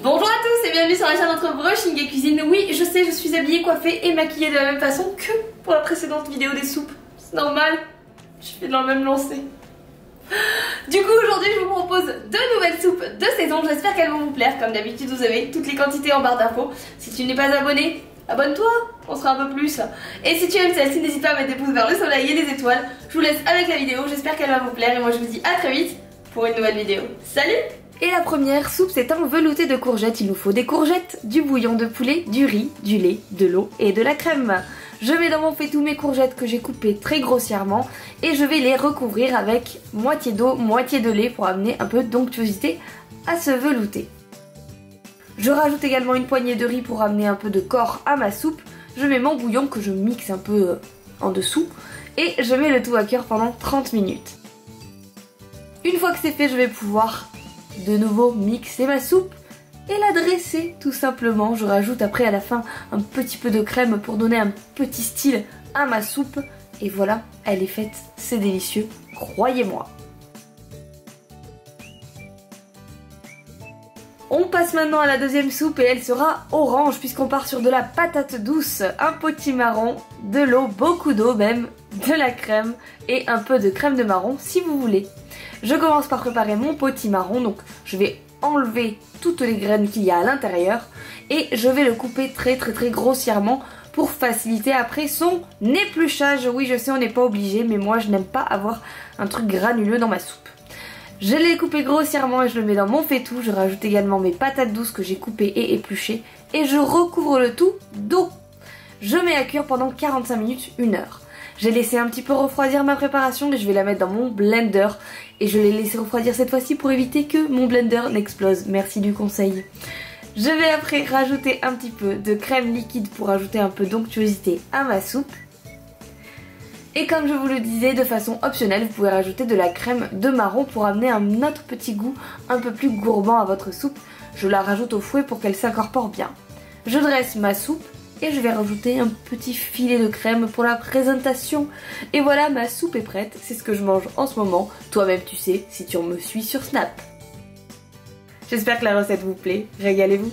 Bonjour à tous et bienvenue sur la chaîne Entre Brushing et Cuisine. Oui, je sais, je suis habillée, coiffée et maquillée de la même façon que pour la précédente vidéo des soupes. C'est normal, je fais dans le même lancé. Du coup, aujourd'hui, je vous propose deux nouvelles soupes de saison. J'espère qu'elles vont vous plaire. Comme d'habitude, vous avez toutes les quantités en barre d'infos. Si tu n'es pas abonné, abonne-toi, on sera un peu plus. Et si tu aimes celle-ci, n'hésite pas à mettre des pouces vers le soleil et les étoiles. Je vous laisse avec la vidéo, j'espère qu'elle va vous plaire. Et moi, je vous dis à très vite pour une nouvelle vidéo. Salut! Et la première soupe, c'est un velouté de courgettes. Il nous faut des courgettes, du bouillon de poulet, du riz, du lait, de l'eau et de la crème. Je mets dans mon faitout mes courgettes que j'ai coupées très grossièrement et je vais les recouvrir avec moitié d'eau, moitié de lait pour amener un peu d'onctuosité à ce velouté. Je rajoute également une poignée de riz pour amener un peu de corps à ma soupe. Je mets mon bouillon que je mixe un peu en dessous et je mets le tout à cœur pendant 30 minutes. Une fois que c'est fait, je vais pouvoir de nouveau mixer ma soupe et la dresser tout simplement. Je rajoute après à la fin un petit peu de crème pour donner un petit style à ma soupe. Et voilà, elle est faite, c'est délicieux, croyez-moi. On passe maintenant à la deuxième soupe et elle sera orange puisqu'on part sur de la patate douce, un potimarron, de l'eau, beaucoup d'eau même, de la crème et un peu de crème de marron si vous voulez. Je commence par préparer mon potimarron, donc je vais enlever toutes les graines qu'il y a à l'intérieur et je vais le couper très grossièrement pour faciliter après son épluchage. Oui, je sais, on n'est pas obligé, mais moi je n'aime pas avoir un truc granuleux dans ma soupe. Je l'ai coupé grossièrement et je le mets dans mon faitout. Je rajoute également mes patates douces que j'ai coupées et épluchées et je recouvre le tout d'eau. Je mets à cuire pendant 45 minutes, 1 heure. J'ai laissé un petit peu refroidir ma préparation et je vais la mettre dans mon blender. Et je l'ai laissé refroidir cette fois-ci pour éviter que mon blender n'explose. Merci du conseil. Je vais après rajouter un petit peu de crème liquide pour ajouter un peu d'onctuosité à ma soupe. Et comme je vous le disais, de façon optionnelle, vous pouvez rajouter de la crème de marron pour amener un autre petit goût un peu plus gourmand à votre soupe. Je la rajoute au fouet pour qu'elle s'incorpore bien. Je dresse ma soupe. Et je vais rajouter un petit filet de crème pour la présentation. Et voilà, ma soupe est prête. C'est ce que je mange en ce moment. Toi-même tu sais si tu me suis sur Snap. J'espère que la recette vous plaît. Régalez-vous.